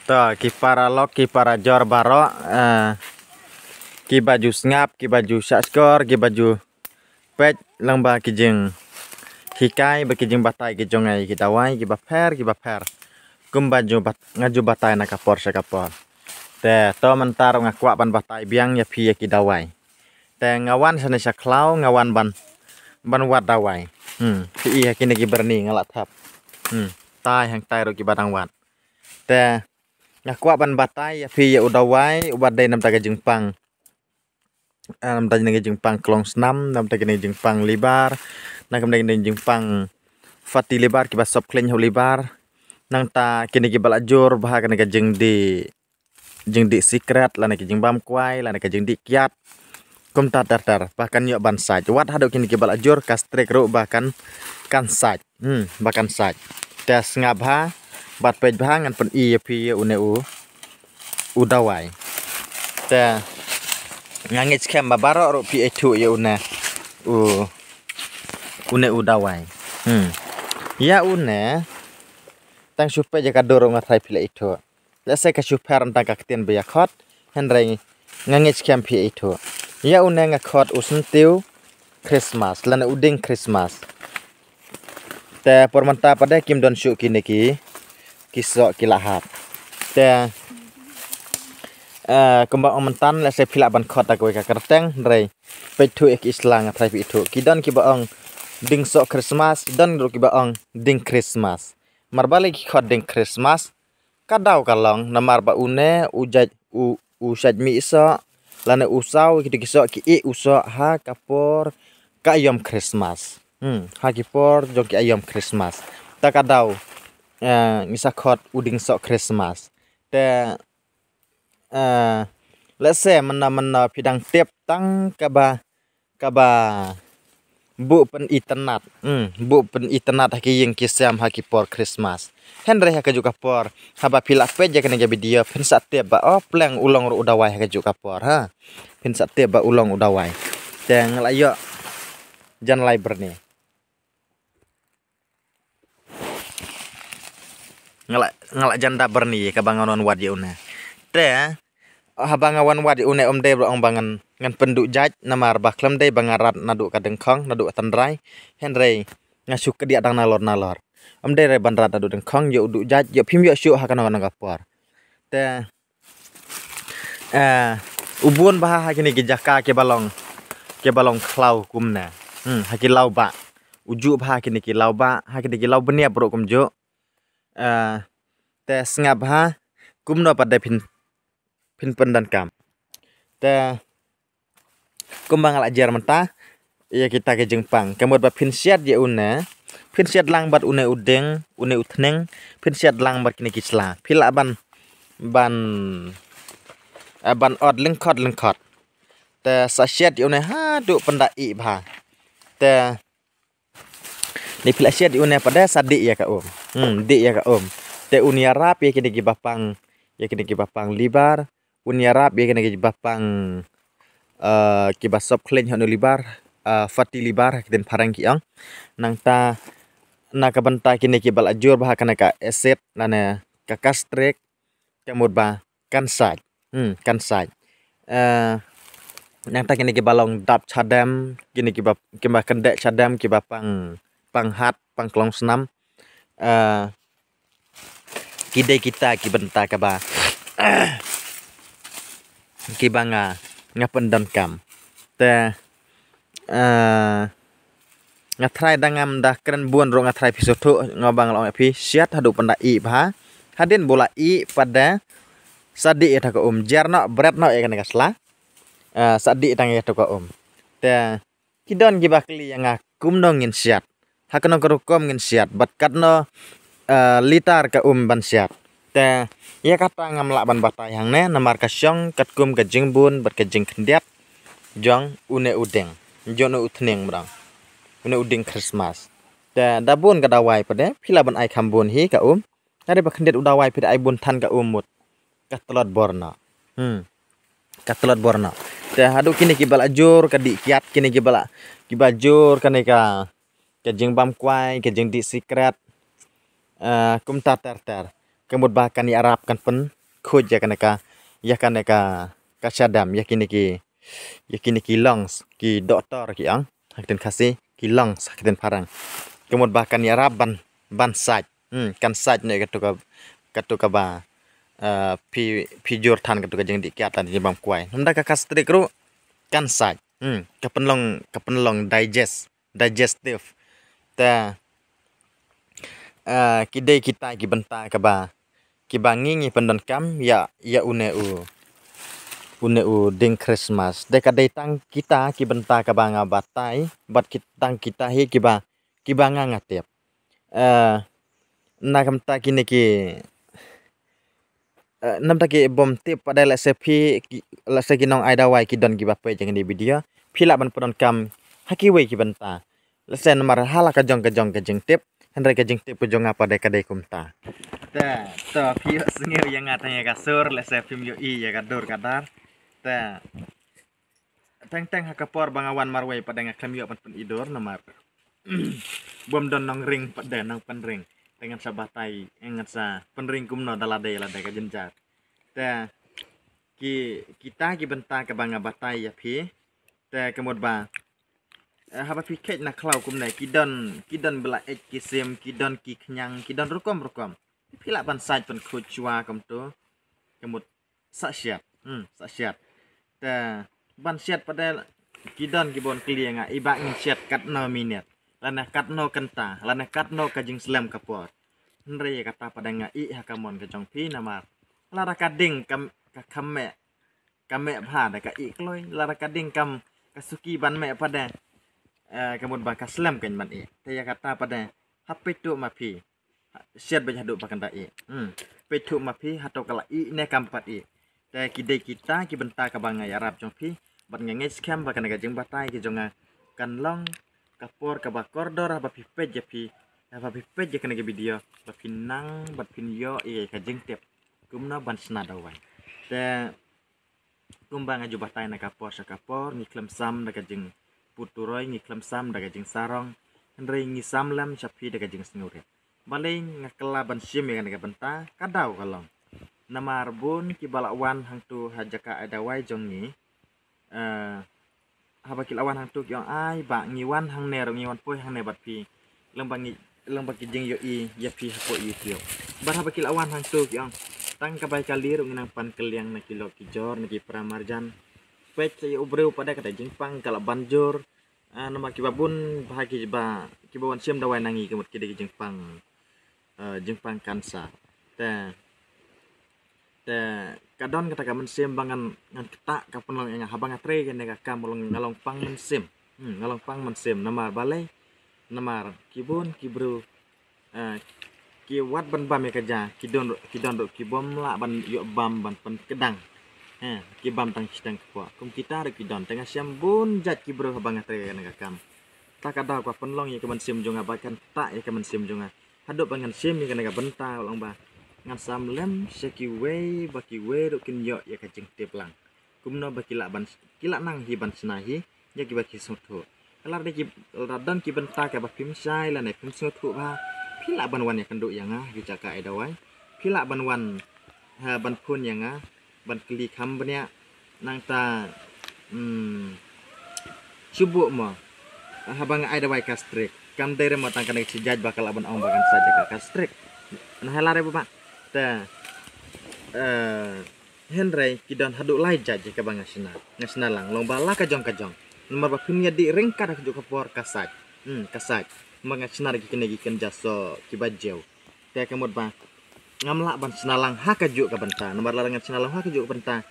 To ki para lok ki para jor baro ki baju ngap ki baju saskor ki baju pet lang ba ki jeng hikai ba ki jeng batai ki jongai ki dawai ki baper kum baju ngaju batai na kapor sa kapor te to mentar ngakwa ban batai biang ya pi ki dawai te ngawan sana saklau ngawan ban wat dawai pi kini ki berni ngalat thap tai hang tai ro ki badang wat te ngakwa ban batai ya pi ya udawai ubadai nam taga jengpang nam taga jengpang klong snam nam taga jengpang libar nam taga jengpang fati libar ki basop kleng libar nang ta kini ki balajur bah kana jeng di secret lana ki jeng bam kwai lana ki jeng di kiat kum ta dar bahkan yo ban saj wat hado kini ki balajur kastrek ro bahkan kan saj bahkan saj tes ngabha bat pej bah ngan pen i pi une udawai te ngangit kem babaro ro pi etu ya une udawai ya une tang supe jaka doro ngatai pile itu lese ka super ntang ka kten be yakhot henrei ngangit kem pi itu ya une ngakhot usentiu Christmas lana uding Christmas te pormanta pada kim don syuk kini kisok kilahat te kembang omentan lese pila ban khot takoi ka kerteng rei petu ek islang atai pi itu kidon ki baong ding sok Christmas don ro ki baong ding Christmas marbalik khot ding Christmas kadau kalong namar ba une usaj mi iso lana usau ki kisok ki uso ha kapor ka yom Christmas ha kipor jong ki ayom Christmas ta kadau ngisa khot uding sok Christmas te lese mena pidang tiap tang kaba bu pen internet haki yang kisam haki por Christmas henry haka juga por haba pilak peja kena video pen tiap ba pleng ulong ru udawai haka juga por ha pen tiap ba ulong udawai te ngalayo jan liber ni ngalak janda berni kabanganon wad una te habangawan wad une omde ong bangan ngan penduk jaj namar baklam de bangarat nadu kadengkong nadu tandrai henrei ngasuk ke dia dang nalor omde re banrat nadu dengkong yo uduk jaj yo phim yo syuk hakana ngapor te ubun bah hakini ki jaka ke balong klau kumna haki lau ba uju bah hakini ki lau ba hakini ki lau benia bro kumjo te ngab ha kumno pada pin pendan kam te kumbang ala jar menta ya kita ke jengpang kemud ba pin siat ya una pin siat lang bat une udeng une uthneng pin siat lang bat kini kisla phila ban od lengkot te sa siat ya une ha du pendai bha te ni phila siat ya une pada sadi ya ka di ya ka te unia rap ya kini ki bapang libar unia rap ya kini ki bapang ki basop kleng hono libar fati libar kiden parang ki ang nang ta na ka banta kini ki balajur bah kana ka eset nana ka kastrek kamud ba kan saj nang ta kini ki balong dap chadam kini ki ba kendek chadam ki bapang panghat pangklong senam kide kita ki benta ka ba ki banga ngapendan kam te ngatrai dangam dah keren buan ro ngatrai pisoto ngabang long pi siat hadu pendai bah hadin bola i pada sadi eta ka jarno berat no ya kana kasla sadi tang eta ka te kidon gi bakli yang akum nongin siat hakano kerukom ngin siat bat katno litar ka ban siat te ya kata ngamlak ban batai hang ne namar kasyong katkum ka jengbun bat ka jeng kendiat jong une udeng jono uthneng mrang une uding Christmas te dabun ka dawai pade phila ban ai khambun hi ka tadi ba kendiat udawai pide ai bun than ka mut ka telot borna te hadu kini ki balajur ka di kiat kini ki bajur kani ka jeng bam kwai ka jeng di secret kum ta ter kemud bahkan ni Arab kan pen khoj ya kaneka kasadam yakini ki lungs ki doktor ki ang hakten khasi ki lungs hakten parang kemud bahkan ya raban ban saj kan saj ne katuka ba pijur tan katuka jeng di kiatan di bang kuai namda ka kastrik ru kan saj kapenlong digestive ta kidai kita ki benta ka ba ki bangi pendon kam ya une ding Christmas deka tang kita ki benta ka banga batai bat kitang kita he ki banga ngatep na kam ta kini ki nam ta ki bom tip pada la sepi la segi nong aida wai ki don ki bapai jangan di video phila ban pendon kam haki wei ki benta la sen mar hala ka jong tip hendra ka jeng tip jong apa deka dai kumta to pio sengir yang ngatanya kasur la sepi yo I ya kadur kadar ta teng hakapor bangawan marway pada ngaklam yo pan idor namar bom don nong ring pada nong penring dengan sabatai engat sa penring kumno dalade ka jenjar ta kita ki benta ka banga batai ya pi ta kemod ba haba pi ket na klau kumne kidon bela ek kisim kidon ki knyang kidon rukom pila ban sai pan khujwa kam to kemod sasyat ta ban syat pada kidon kibon klienga iba ngin syat kat no minit lana kat no kenta lana kat no kajing slam kapor nre kata pada nga I hakamon ke jong pi namar lara kading kame bha da ka I kloi lara kading kam kasuki ban me pada kamud ba ka slam kan man I te ya kata pada hapitu mapi syat bajadu pakan da I petu mapi hato kala I ne kampat I te kidai kita ki benta ka bangai arab jong pi bat ngenge scam ba kana jeng batai ki jonga kan long kapor ka ba kordor ba pi pej ya pi ba pi pej ya kana ke video ba pinang bat pin yo ka jeng tep kumna ban sna dawai te kumbang aju batai na kapor sa kapor ni klem sam da ka jeng puturoi ni klem sam da ka jeng sarong ndrei ngi sam lam chapi da ka jeng snure balai ngakela ban sim ya kana ka benta kadau kalong namar bun ki balawan hang tu hajaka adawai jongi haba kilawan hang tu kyong ai ba ngiwan hang ner ngiwan poi hang ne bat pi lembang ki jeng yo I ya pi hapo I tio bar haba kilawan hang tu kyong tang ka bai kalir nginang pan keliang na kilo kijor na ki pramarjan pet saya ubreu pada kata jeng pang kala banjur nama ki babun bahagi ba ki bawan sim dawai nangi kemut ki jeng pang kansa te kadon kata kamen sim bangan ngan ketak ka penong yang habang atre kan ka kamolong ngalong pang men sim ngalong pang men sim namar balai namar kibun kibru ki wat ban bam ya kerja kidon ki bom la ban yo bam ban pen kedang ki bam tang sidang kwa kum kita re kidon tengah siam bun jat kibru habang atre kan ka kam tak ada kwa penlong ya kamen sim jonga bakan tak ya kamen sim jonga hadop bangan sim ya kan ka benta ulang ba ngan sam lem seki baki we kin yo ya kajing tip lang kumno baki la ban kila nang hi ban snahi ya ki baki soto kalar de ki radon ki benta ka ba pim sai la ne pim soto ba pila ban wan ya kandu yang ki jaka ai dawai pila ban wan ban pun yang ban kli kham banya nang ta subuh mo habang ai dawai kastrik kam dere matang kan si jaj bakal ban ong bakan saja ka kastrik nah helare ba ta Henry kidon haduk lai jaj ka bang ngasna lang long bala ka jong nomor ba punya di ringkar ka jok por kasaj mangasna gi kene gi ken jaso ki bajeu te kamot ba ngamla ban sinalang ha ka juk ka benta nomor larangan sinalang ha ka juk benta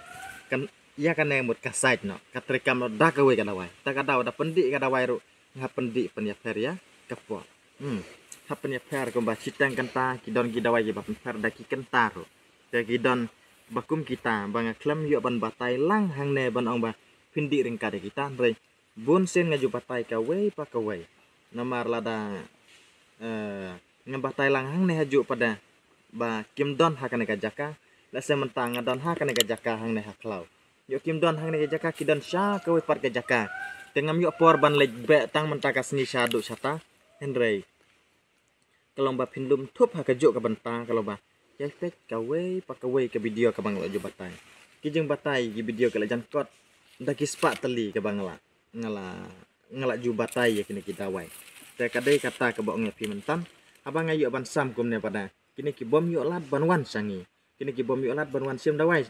kan iya kan yang mut kasaj no katrekam da ka we ka dawai ta ka daw da pendi ka dawai ru nga pendi pen ya fer ya ka por hapen ya per ko ba sitang kenta kidon gidawai gi bapen per da ki kenta ro te kidon bakum kita bang klem yo ban batai lang hang ne ban ong ba pindi ring ka de kita re bun sen ngaju batai ka we pa ka we namar lada ngam batai lang hang ne haju pada ba kim don hakane ka jaka la se mentang don hakane ka jaka hang ne haklau yo kim don hang ne ka jaka kidon sha ka we par ka jaka tengam yo por ban lej be tang mentaka sni syadu sata henrei kalau ba pindum tup ha kajuk ka benta kalau ba ya pet kawe pakawe ke video ke bang laju batai kijeng batai ki video ke lajan kot nda ki spak teli ke bang ngala ju batai ya kini kita wai te kadai kata ke bang pi mentan abang ayu ban sam kum ne pada kini ki bom yo lat banwan sangi kini ki bom yo lat banwan sim dawai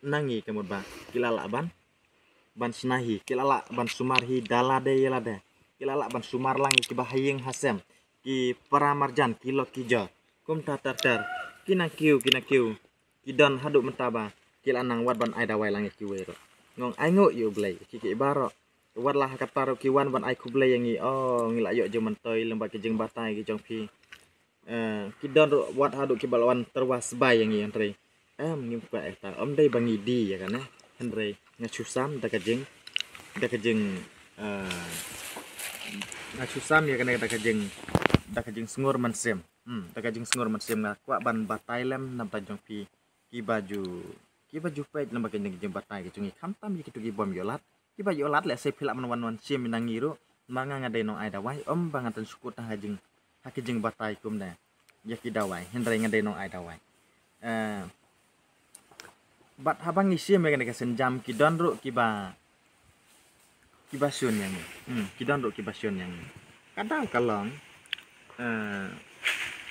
nangi kemud ba kilala ban senahi kilala ban sumarhi dalade yelade kilala ban sumarlang ki bahayeng hasem ki paramarjan kilo kijo kum tatar kina kiu kidon haduk mentaba kilanang wad ban ai dawai langi kiwero ngong ai ngo yu blai ki baro wad lah kataro kiwan ban ai ku blai yangi oh ngila yo je mentoy lembak kijeng batai ki jong pi kidon wad haduk ki balwan terwas bai yangi entre ngimpa eta dai bangi di ya kan andre ngachusam da kajeng ngachusam ya kan da kajeng sengur mansem da kajeng sengur mansem ngakwa ban batai lem nam tajong pi ki baju pej nam kajeng kajeng batai kajeng kamtam ki tugi bom yolat ki baju yolat le se phila man sim minangiru manga ngadai nong ai dawai bangatan sukut ta hajeng hakijeng batai kum da ya ki dawai hendrai ngadai nong ai dawai bat habang isi mereka nak senjam kidon ru kibasun yang kidon ru kibasun yang kadang kalong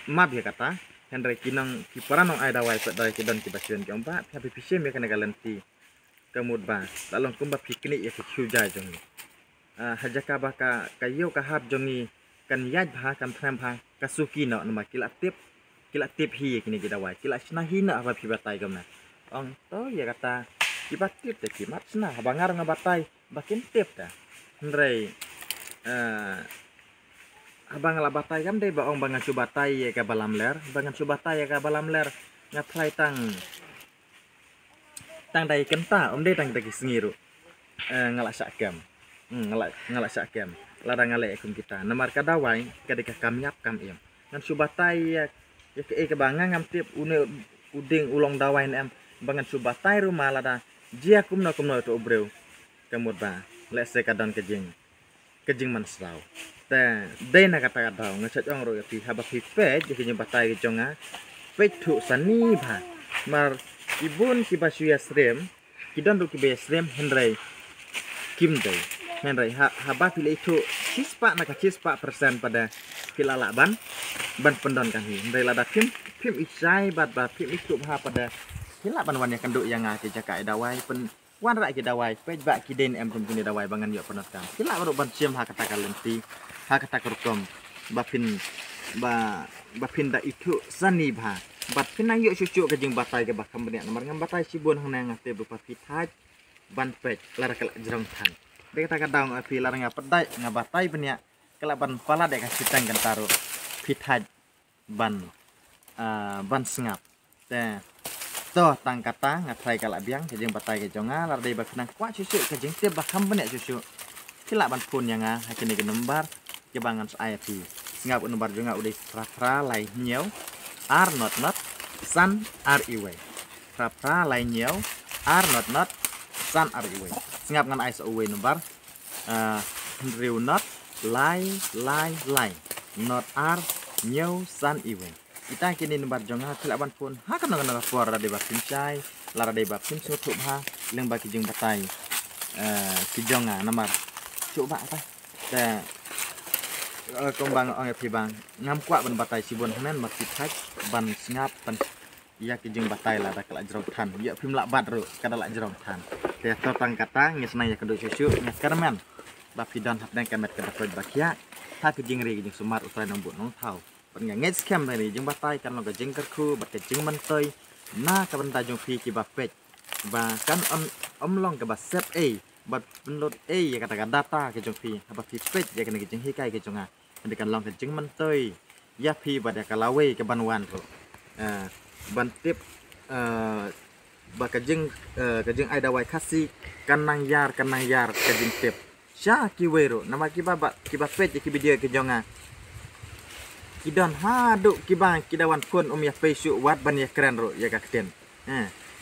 map ya kata hendrai kinang kiparan nong ai dawai pet dari kidon kibasun keempat tapi pisi mereka nak galanti kemud ba lalong kumba piknik ya kiuja jong hajaka baka kayo kahap jongi kan yaj ba kan tram ba kasuki no nama kila tip hi kini kidawai kila snahi na apa pibatai gamna ong to ya kata kibatip te kimat sna bangar ngabatai bakin tip ta ndrei abang la batai kam dei ba ong bangan cubatai ya ka balam ler bangan cubatai ya ka balam ler ngatlai tang dai kenta dei tang dagi sengiru ngalak sakam ngalak sakam ladang ngale ekum kita namar kadawai kadika kamyap kam im ngan cubatai ya ke bangang ngam tip uding ulong dawai em bangan subatai rumah lada jia kumno to obreu kemud ba lese kadon kejing mansau te de na kata daw ngachat ong ro ti haba pi pe kejing batai jonga pe thu sani ba mar ibun ki basuya srem kidon ru ki be srem hendrai kim dei hendrai haba pile itu cispa persen pada kilala ban pendon kan hi hendrai lada kim isai bat pim itu ha pada hila ban wan ya kenduk yang ke jaka dawai pen wan rak ke dawai pej bak kiden em tum kini dawai bangan yo penat kan hila baru ban sim ha kata kalenti ha kata kurkom bapin da itu sani ba bat pinang yo cucu ke jing batai ke bakam benia nomor ngam batai sibun hang nang te berupa fitaj ban pej lar kala jerong tan de kata kadang api lar ngapedai ngabatai benia kala ban pala de kasih tang kan taruh fitaj ban sengap te to tang kata ngatai kala biang kejeng batai ke jonga lar dei baknang kwa susu kejeng tiap bakam benek susu kila ban pun yang hakini ke nembar ke bangan api ngap nembar jonga udah pra lai nyau ar not san ar iwe pra lai nyau ar not san ar iwe ngap ngan ais uwe nembar riu not lai not ar nyau san iwe kita kini nembar jonga kilaban pun ha kan nang puar de bapin chai lara de bapin sutup ha leng baki jeng batai ki jonga namar coba apa te kombang ong pi bang ngam kwa ban batai sibun hanen makit haj ban singap ban ya ki jeng batai lara kala jerong tan ya pim lak bat ru kada lak jerong tan te to tang kata ngesna ya keduk susu ngeskarmen bapidan hap nang kamet kada kod bakia ha ki jeng ri jeng sumar utrai nombuk nong tau penganget scam dari jeng batai kan lo gajeng kerku bat kejeng mentoi na ka benta jong pi ki bapet bahkan om long ke basep bat penlot ya kata data ke jong pi apa pi pet ya kena gejeng hikai ke jonga kan long kejeng mentoi ya pi bada kalawe ke banwan ko ban tip ba kejeng ai dawai kasih kanang yar kejeng tip sya kiwero nama ki bapet ki video ke jonga kidon haduk kibang kidawan pun ya pesu wat ban ya keren ro ya kakten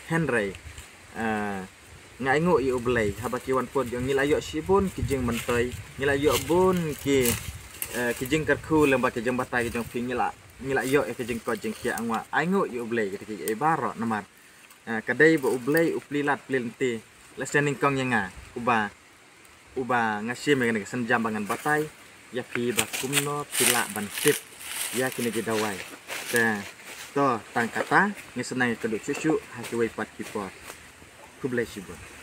henry ngai yu blai haba kiwan pun yang ngilayo sibun kijing mentoi ngilayo bun kijing kerku lembak kijing batai kijing pingila ngilak yo ke jeng ko jeng kia angwa aingo yu ublei ke ke baro namar kadai bo ublei uplilat plinti lesening kong yanga uba ngasim dengan senjam bangan batai ya pi ba kumno pila ban tip ya kini gidawai to tang kata ngisenai keduk susu hakiwai pat kipor ku bless you bro.